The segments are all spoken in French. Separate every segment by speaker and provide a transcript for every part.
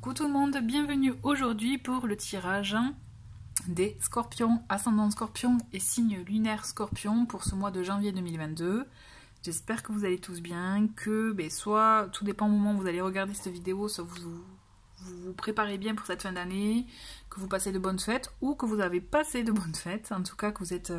Speaker 1: Coucou tout le monde, bienvenue aujourd'hui pour le tirage des scorpions, ascendant scorpion et signe lunaire scorpion pour ce mois de janvier 2022. J'espère que vous allez tous bien, que soit tout dépend au moment où vous allez regarder cette vidéo, soit vous vous préparez bien pour cette fin d'année, que vous passez de bonnes fêtes ou que vous avez passé de bonnes fêtes, en tout cas que vous êtes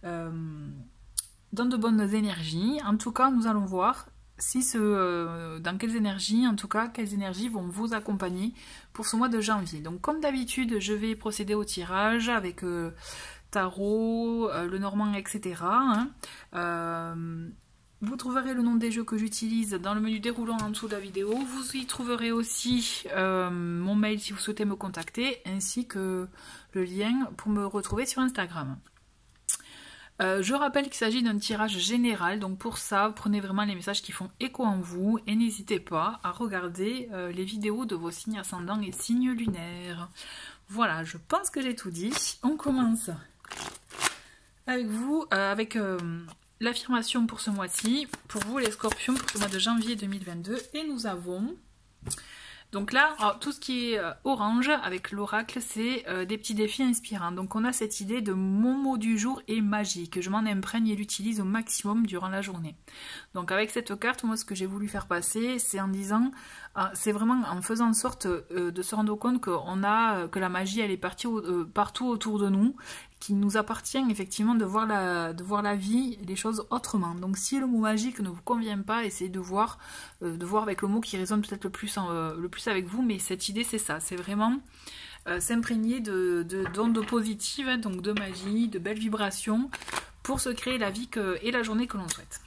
Speaker 1: dans de bonnes énergies. En tout cas, nous allons voir si dans quelles énergies, en tout cas, quelles énergies vont vous accompagner pour ce mois de janvier. Donc comme d'habitude, je vais procéder au tirage avec tarot, le normand, etc. Vous trouverez le nom des jeux que j'utilise dans le menu déroulant en dessous de la vidéo. Vous y trouverez aussi mon mail si vous souhaitez me contacter, ainsi que le lien pour me retrouver sur Instagram. Je rappelle qu'il s'agit d'un tirage général, donc pour ça, prenez vraiment les messages qui font écho en vous et n'hésitez pas à regarder les vidéos de vos signes ascendants et signes lunaires. Voilà, je pense que j'ai tout dit. On commence avec vous, avec l'affirmation pour ce mois-ci, pour vous les scorpions, pour ce mois de janvier 2022, et nous avons... Donc là, alors, tout ce qui est orange avec l'oracle, c'est des petits défis inspirants. Donc on a cette idée de mon mot du jour est magique. Je m'en imprègne et l'utilise au maximum durant la journée. Donc avec cette carte, moi ce que j'ai voulu faire passer, c'est en disant, c'est vraiment en faisant en sorte de se rendre compte que la magie elle est partie partout autour de nous, qu'il nous appartient effectivement de voir la vie, les choses autrement. Donc si le mot magique ne vous convient pas, essayez de voir avec le mot qui résonne peut-être le plus avec vous, mais cette idée c'est ça, c'est vraiment s'imprégner d'ondes positives, hein, donc de magie, de belles vibrations, pour se créer la vie et la journée que l'on souhaite.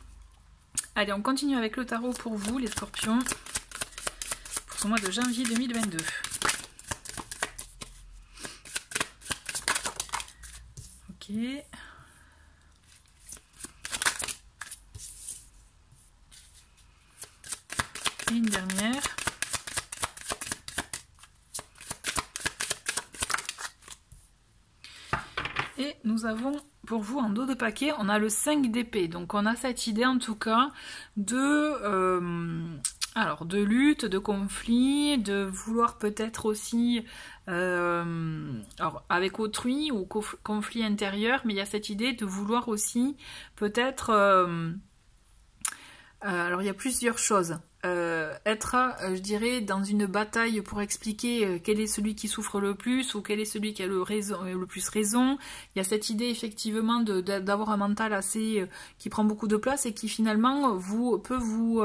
Speaker 1: Allez, on continue avec le tarot pour vous, les scorpions, pour ce mois de janvier 2022. Ok. Et une dernière. Et nous avons pour vous en dos de paquet, on a le 5 d'épée. Donc on a cette idée en tout cas de lutte, de conflit, de vouloir peut-être aussi avec autrui ou conflit intérieur, mais il y a cette idée de vouloir aussi peut-être alors il y a plusieurs choses. Je dirais, dans une bataille pour expliquer quel est celui qui souffre le plus ou quel est celui qui a le plus raison. Il y a cette idée effectivement d'avoir un mental assez qui prend beaucoup de place et qui finalement peut vous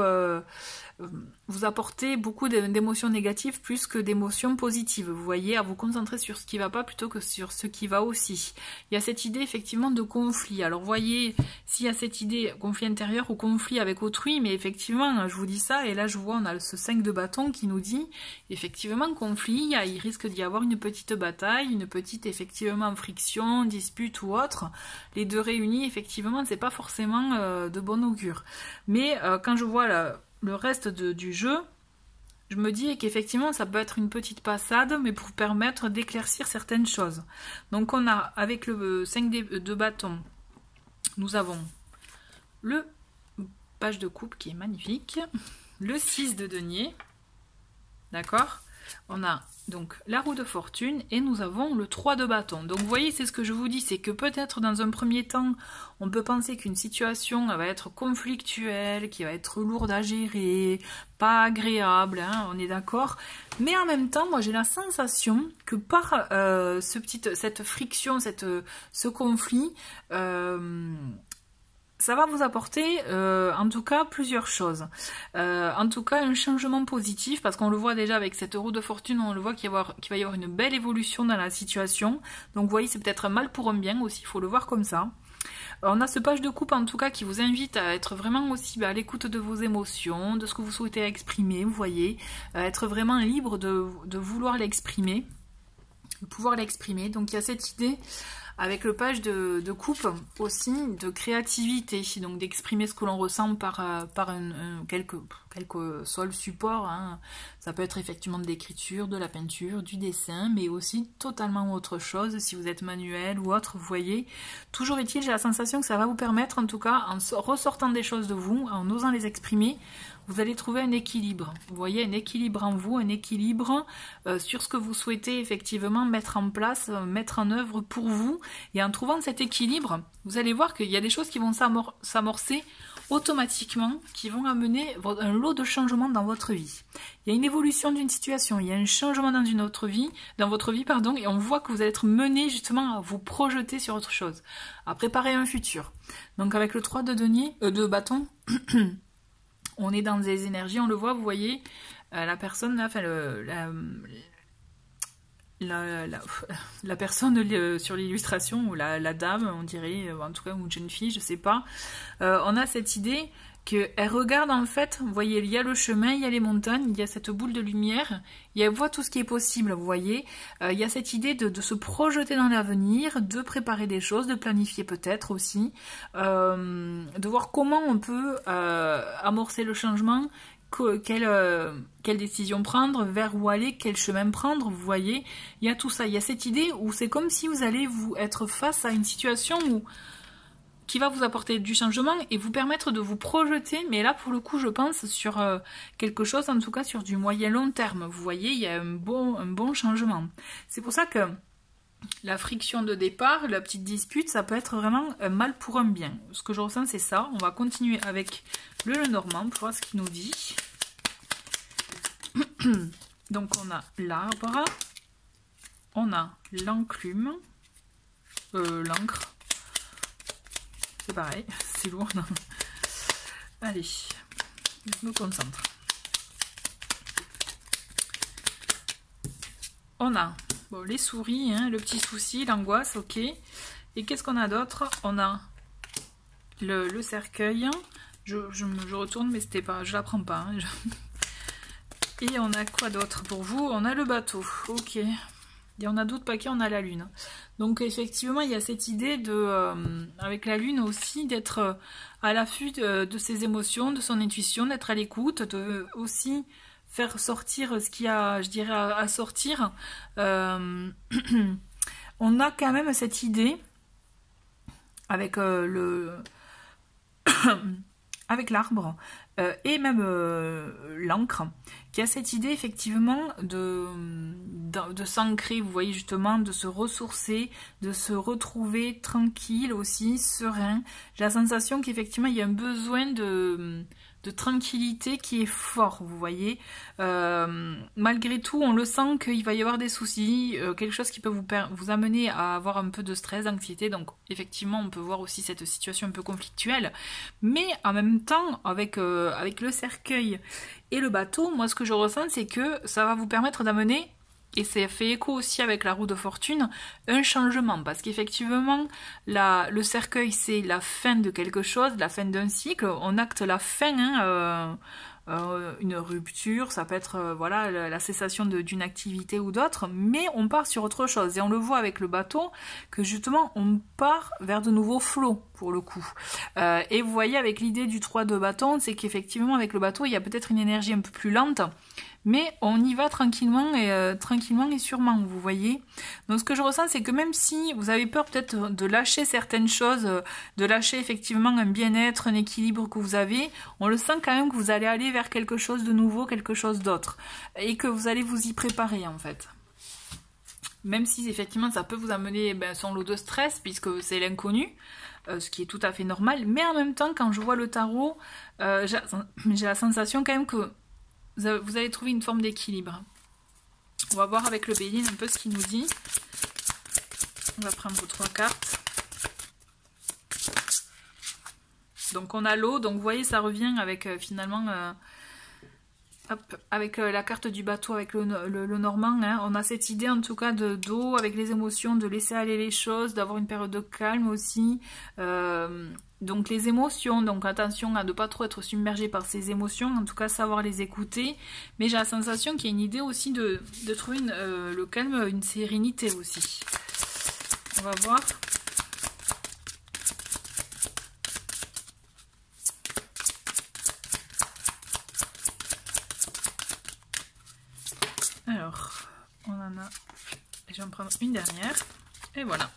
Speaker 1: apporter beaucoup d'émotions négatives plus que d'émotions positives. Vous voyez, à vous concentrer sur ce qui va pas plutôt que sur ce qui va aussi. Il y a cette idée effectivement de conflit. Alors vous voyez, s'il y a cette idée conflit intérieur ou conflit avec autrui, mais effectivement, je vous dis ça, et là je vois, on a ce 5 de bâton qui nous dit, effectivement, conflit, il risque d'y avoir une petite bataille, une petite, effectivement, friction, dispute ou autre. Les deux réunis, effectivement, c'est pas forcément de bon augure. Mais quand je vois le reste du jeu, je me dis qu'effectivement, ça peut être une petite passade, mais pour permettre d'éclaircir certaines choses. Donc on a, avec le 5 de bâton, nous avons le page de coupe qui est magnifique, le 6 de denier, d'accord, on a donc la roue de fortune et nous avons le 3 de bâton. Donc vous voyez, c'est ce que je vous dis, c'est que peut-être dans un premier temps, on peut penser qu'une situation va être conflictuelle, qui va être lourde à gérer, pas agréable, hein, on est d'accord. Mais en même temps, moi j'ai la sensation que par cette friction, ce conflit, ça va vous apporter en tout cas plusieurs choses. En tout cas un changement positif, parce qu'on le voit déjà avec cette roue de fortune, on le voit qu'il va y avoir une belle évolution dans la situation. Donc vous voyez, c'est peut-être un mal pour un bien aussi, il faut le voir comme ça. On a ce page de coupe en tout cas qui vous invite à être vraiment aussi à l'écoute de vos émotions, de ce que vous souhaitez exprimer, vous voyez, être vraiment libre de vouloir l'exprimer, de pouvoir l'exprimer. Donc il y a cette idée
Speaker 2: Avec le page de coupe aussi, de créativité, donc d'exprimer ce que l'on ressent par quel que soit le support. Hein. Ça peut être effectivement de l'écriture, de la peinture, du dessin, mais aussi totalement autre chose, si vous êtes manuel ou autre, vous voyez. Toujours est-il, j'ai la sensation que ça va vous permettre, en tout cas, en ressortant des choses de vous, en osant les exprimer, vous allez trouver un équilibre. Vous voyez, un équilibre en vous, un équilibre sur ce que vous souhaitez effectivement mettre en place, mettre en œuvre pour vous. Et en trouvant cet équilibre, vous allez voir qu'il y a des choses qui vont s'amorcer automatiquement, qui vont amener un lot de changements dans votre vie. Il y a une évolution d'une situation, il y a un changement dans votre vie, et on voit que vous allez être mené justement à vous projeter sur autre chose, à préparer un futur. Donc avec le 3 de bâton, on est dans des énergies, on le voit, vous voyez, la personne là, enfin la personne sur l'illustration, ou la dame, on dirait, en tout cas, ou une jeune fille, je sais pas, on a cette idée qu'elle regarde en fait, vous voyez, il y a le chemin, il y a les montagnes, il y a cette boule de lumière, et elle voit tout ce qui est possible, vous voyez, il y a cette idée de se projeter dans l'avenir, de préparer des choses, de planifier peut-être aussi, de voir comment on peut amorcer le changement, quelle décision prendre, vers où aller, quel chemin prendre, vous voyez, il y a tout ça, il y a cette idée où c'est comme si vous allez être face à une situation qui va vous apporter du changement et vous permettre de vous projeter, mais là pour le coup je pense sur quelque chose, en tout cas sur du moyen long terme, vous voyez, il y a un bon changement. C'est pour ça que la friction de départ, la petite dispute, ça peut être vraiment un mal pour un bien. Ce que je ressens c'est ça. On va continuer avec le Lenormand pour voir ce qu'il nous dit. Donc on a l'arbre, on a l'enclume, l'encre. C'est pareil, c'est lourd. Non. Allez, je me concentre. On a les souris, hein, le petit souci, l'angoisse, ok. Et qu'est-ce qu'on a d'autre? On a le cercueil. Je retourne, mais c'était pas, je la prends pas. Hein, Et on a quoi d'autre pour vous? On a le bateau, ok. Et on a d'autres paquets, on a la lune. Donc effectivement, il y a cette idée avec la lune aussi, d'être à l'affût de ses émotions, de son intuition, d'être à l'écoute, de aussi faire sortir ce qu'il y a, je dirais, à sortir. On a quand même cette idée avec avec l'arbre et même l'encre, qui a cette idée effectivement de s'ancrer, vous voyez, justement, de se ressourcer, de se retrouver tranquille aussi, serein. J'ai la sensation qu'effectivement il y a un besoin de tranquillité qui est fort, vous voyez. Malgré tout, on le sent qu'il va y avoir des soucis, quelque chose qui peut vous amener à avoir un peu de stress, d'anxiété. Donc effectivement, on peut voir aussi cette situation un peu conflictuelle. Mais en même temps, avec le cercueil et le bateau, moi ce que je ressens, c'est que ça va vous permettre d'amener, et ça fait écho aussi avec la roue de fortune, un changement. Parce qu'effectivement, le cercueil, c'est la fin de quelque chose, la fin d'un cycle. On acte la fin, hein, une rupture, ça peut être voilà, la cessation d'une activité ou d'autre, mais on part sur autre chose. Et on le voit avec le bateau, que justement, on part vers de nouveaux flots, pour le coup. Et vous voyez, avec l'idée du 3 de bâton, c'est qu'effectivement, avec le bateau, il y a peut-être une énergie un peu plus lente, mais on y va tranquillement et sûrement, vous voyez. Donc ce que je ressens, c'est que même si vous avez peur peut-être de lâcher certaines choses, de lâcher effectivement un bien-être, un équilibre que vous avez, on le sent quand même que vous allez aller vers quelque chose de nouveau, quelque chose d'autre, et que vous allez vous y préparer en fait. Même si effectivement ça peut vous amener son lot de stress, puisque c'est l'inconnu, ce qui est tout à fait normal, mais en même temps, quand je vois le tarot, j'ai la sensation quand même que vous allez trouver une forme d'équilibre. On va voir avec le Béline un peu ce qu'il nous dit. On va prendre 3 cartes. Donc on a l'eau, donc vous voyez ça revient avec finalement avec la carte du bateau, avec le Normand, hein. On a cette idée en tout cas d'eau, avec les émotions, de laisser aller les choses, d'avoir une période de calme aussi. Donc les émotions, donc attention à ne pas trop être submergé par ces émotions, en tout cas savoir les écouter. Mais j'ai la sensation qu'il y a une idée aussi de trouver le calme, une sérénité aussi. On va voir. Alors, on en a... Je vais en prendre une dernière. Et voilà.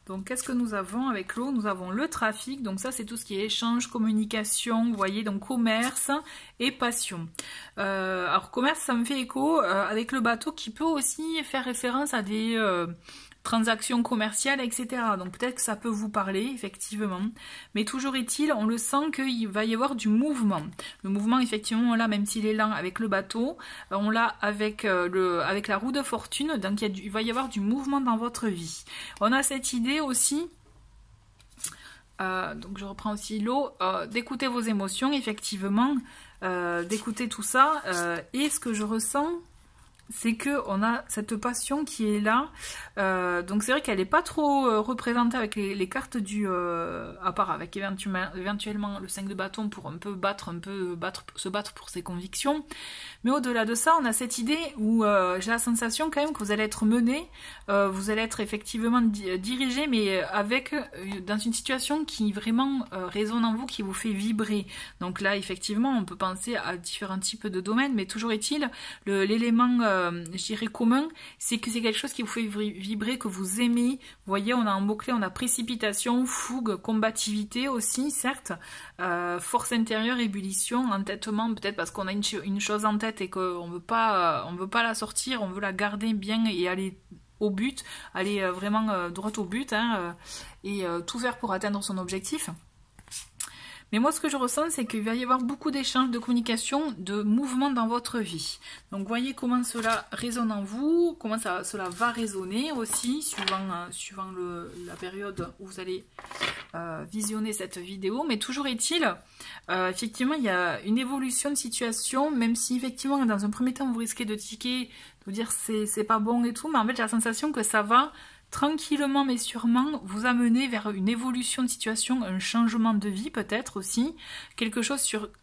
Speaker 2: Donc, qu'est-ce que nous avons avec l'eau? Nous avons le trafic. Donc, ça, c'est tout ce qui est échange, communication. Vous voyez, donc commerce et passion. Alors, commerce, ça me fait écho avec le bateau qui peut aussi faire référence à des transactions commerciales, etc. Donc, peut-être que ça peut vous parler, effectivement. Mais toujours est-il, on le sent qu'il va y avoir du mouvement. Le mouvement, effectivement, on l'a, même s'il est lent avec le bateau, on l'a avec, avec la roue de fortune. Donc, il va y avoir du mouvement dans votre vie. On a cette idée aussi, donc je reprends aussi l'eau, d'écouter vos émotions, effectivement, d'écouter tout ça. Et ce que je ressens, c'est que on a cette passion qui est là. Donc c'est vrai qu'elle n'est pas trop représentée avec les cartes du... à part avec éventuellement le 5 de bâton pour se battre pour ses convictions. Mais au-delà de ça, on a cette idée où j'ai la sensation quand même que vous allez être mené, vous allez être effectivement dirigé, mais avec dans une situation qui vraiment résonne en vous, qui vous fait vibrer. Donc là, effectivement, on peut penser à différents types de domaines, mais toujours est-il, l'élément, je dirais, commun, c'est que c'est quelque chose qui vous fait vibrer, que vous aimez. Vous voyez, on a un mot-clé, on a précipitation, fougue, combativité aussi, certes, force intérieure, ébullition, entêtement, peut-être parce qu'on a une chose en tête et qu'on veut pas la sortir, on veut la garder bien et aller au but, aller vraiment droit au but, hein, et tout faire pour atteindre son objectif. Mais moi, ce que je ressens, c'est qu'il va y avoir beaucoup d'échanges, de communication, de mouvements dans votre vie. Donc, voyez comment cela résonne en vous, comment cela va résonner aussi, suivant la période où vous allez visionner cette vidéo. Mais toujours est-il, effectivement, il y a une évolution de situation, même si effectivement, dans un premier temps, vous risquez de tiquer, de vous dire c'est pas bon et tout, mais en fait, j'ai la sensation que ça va tranquillement mais sûrement vous amener vers une évolution de situation, un changement de vie peut-être aussi,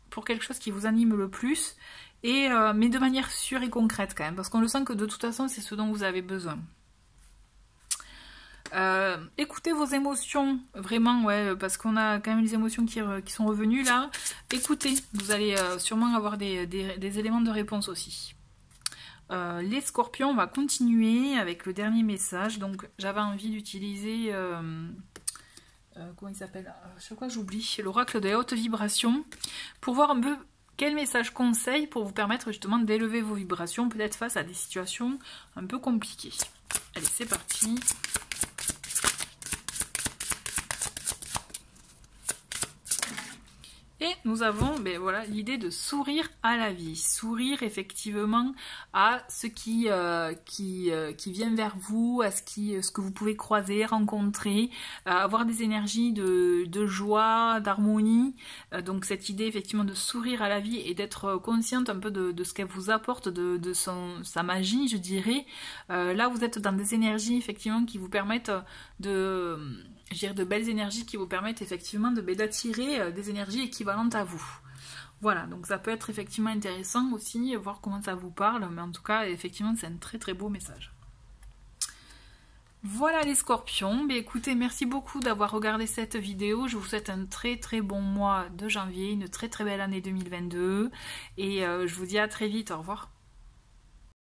Speaker 2: pour quelque chose qui vous anime le plus, et mais de manière sûre et concrète quand même, parce qu'on le sent que de toute façon c'est ce dont vous avez besoin. Écoutez vos émotions, vraiment, ouais, parce qu'on a quand même les émotions qui sont revenues là. Écoutez, vous allez sûrement avoir des éléments de réponse aussi. Les scorpions, on va continuer avec le dernier message. Donc j'avais envie d'utiliser comment il s'appelle, chaque fois j'oublie, l'oracle de la haute vibration, pour voir un peu quel message conseil pour vous permettre justement d'élever vos vibrations, peut-être face à des situations un peu compliquées. Allez, c'est parti. Et nous avons voilà, l'idée de sourire à la vie, sourire effectivement à ce qui vient vers vous, à ce que vous pouvez croiser, rencontrer, avoir des énergies de joie, d'harmonie. Donc cette idée effectivement de sourire à la vie et d'être consciente un peu de ce qu'elle vous apporte, de sa magie, je dirais. Là vous êtes dans des énergies effectivement qui vous permettent de belles énergies qui vous permettent effectivement d'attirer des énergies équivalentes à vous. Voilà, donc ça peut être effectivement intéressant aussi, voir comment ça vous parle, mais en tout cas, effectivement, c'est un très très beau message. Voilà les scorpions, écoutez, merci beaucoup d'avoir regardé cette vidéo, je vous souhaite un très très bon mois de janvier, une très très belle année 2022, et je vous dis à très vite, au revoir.